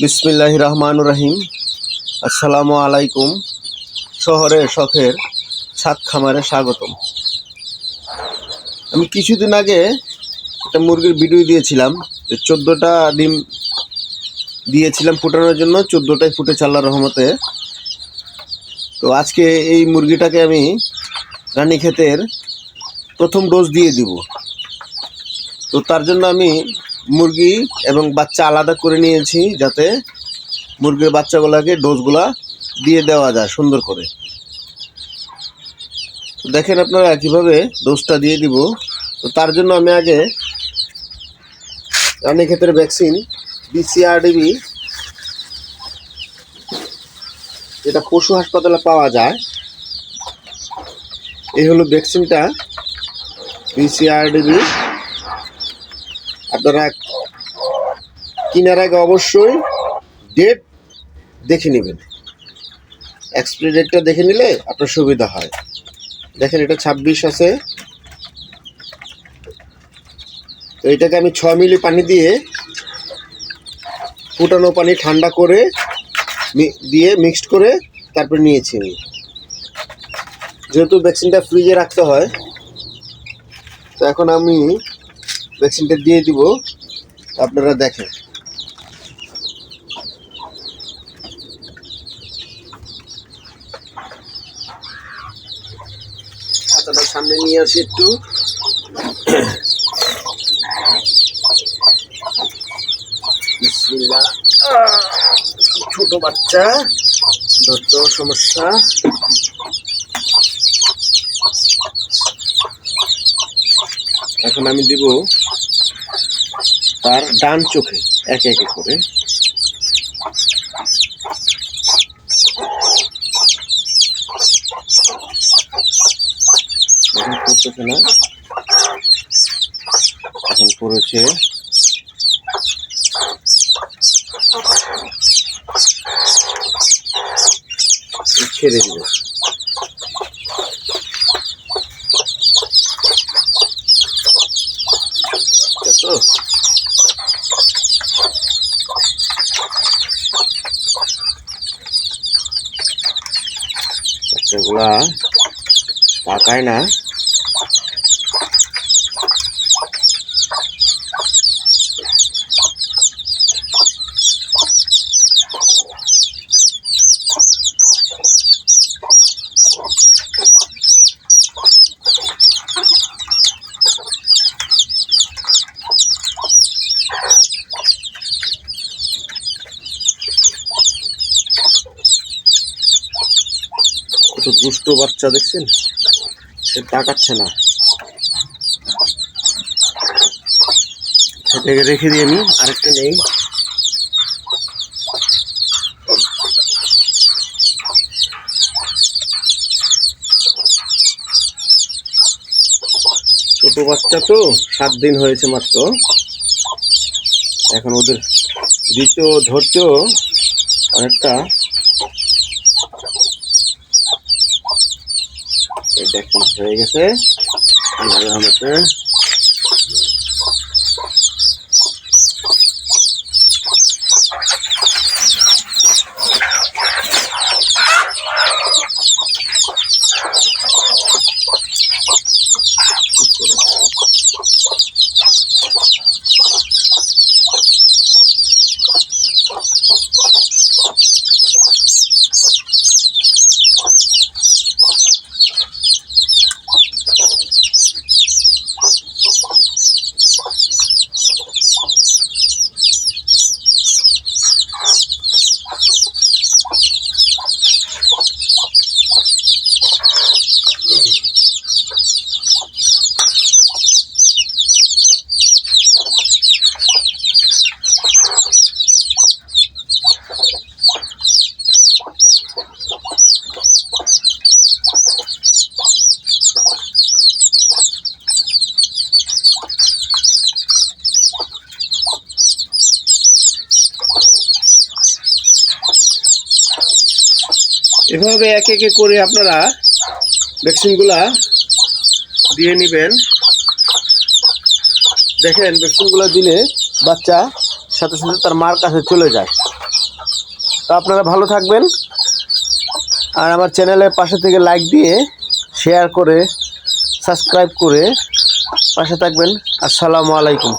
বিসমিল্লাহির রহমানির রহিম। আসসালামু আলাইকুম। শহরের শখের ছাদ খামারে স্বাগতম। আমি কিছুদিন আগে একটা মুরগির ভিডিও দিয়েছিলাম, 14টা ডিম দিয়েছিলাম ফুটানোর জন্য, 14টাই ফুটেছে আল্লাহর রহমতে। তো আজকে এই মুরগিটাকে আমি রানীক্ষেতের প্রথম ডোজ দিয়ে দিব। তো তার জন্য আমি মুরগি এবং বাচ্চা আলাদা করে নিয়েছি, যাতে মুরগির বাচ্চাগুলোকে ডোজগুলা দিয়ে দেওয়া যায় সুন্দর করে। তো দেখেন আপনারা কীভাবে ডোজটা দিয়ে দিব। তো তার জন্য আমি আগে রানীক্ষেতের ভ্যাকসিন BCRDB, যেটা পশু হাসপাতালে পাওয়া যায়, এই হলো ভ্যাকসিনটা BCRDB। আপনারা কেনার আগে অবশ্যই ডেট দেখে নেবেন, এক্সপায়ারি ডেটটা দেখে নিলে আপনার সুবিধা হয়। দেখেন এটা 26 আছে। তো এটাকে আমি 6 মিলি পানি দিয়ে, ফুটানো পানি ঠান্ডা করে দিয়ে মিক্সড করে তারপর নিয়েছি আমি। যেহেতু ভ্যাকসিনটা ফ্রিজে রাখতে হয়, তো এখন আমি ভ্যাকসিনটা দিয়ে দিব। আপনারা দেখেন, খাতাটা সামনে নিয়ে আসি একটু। বিসমিল্লাহ। ছোট বাচ্চা, ধরতে সমস্যা। এখন আমি দিব তার ডান চোখে একে একে করে। এখন পড়তেছে না, এখন পড়েছে। ছেড়ে দিব। তো বাচ্চাগুলা তাকায় না। কত দুষ্ট বাচ্চা দেখছেন, সে তাকাচ্ছে না। সেটাকে রেখে দিয়ে আমি আরেকটা নেই। ছোট বাচ্চা তো, 7 দিন হয়েছে মাত্র। এখন ওদের দ্বিতীয় ধরতেও অনেকটা। দেখুন হয়ে গেছে আল্লাহর রহমতে। এভাবে একে একে করে আপনারা ভ্যাকসিনগুলা দিয়ে নেবেন। দেখেন ভ্যাকসিনগুলো দিলে বাচ্চা সাথে সাথে তার মার কাছে চলে যায়। তো আপনারা ভালো থাকবেন, আর আমার চ্যানেলের পাশে থেকে লাইক দিয়ে শেয়ার করে সাবস্ক্রাইব করে পাশে থাকবেন। আসসালামু আলাইকুম।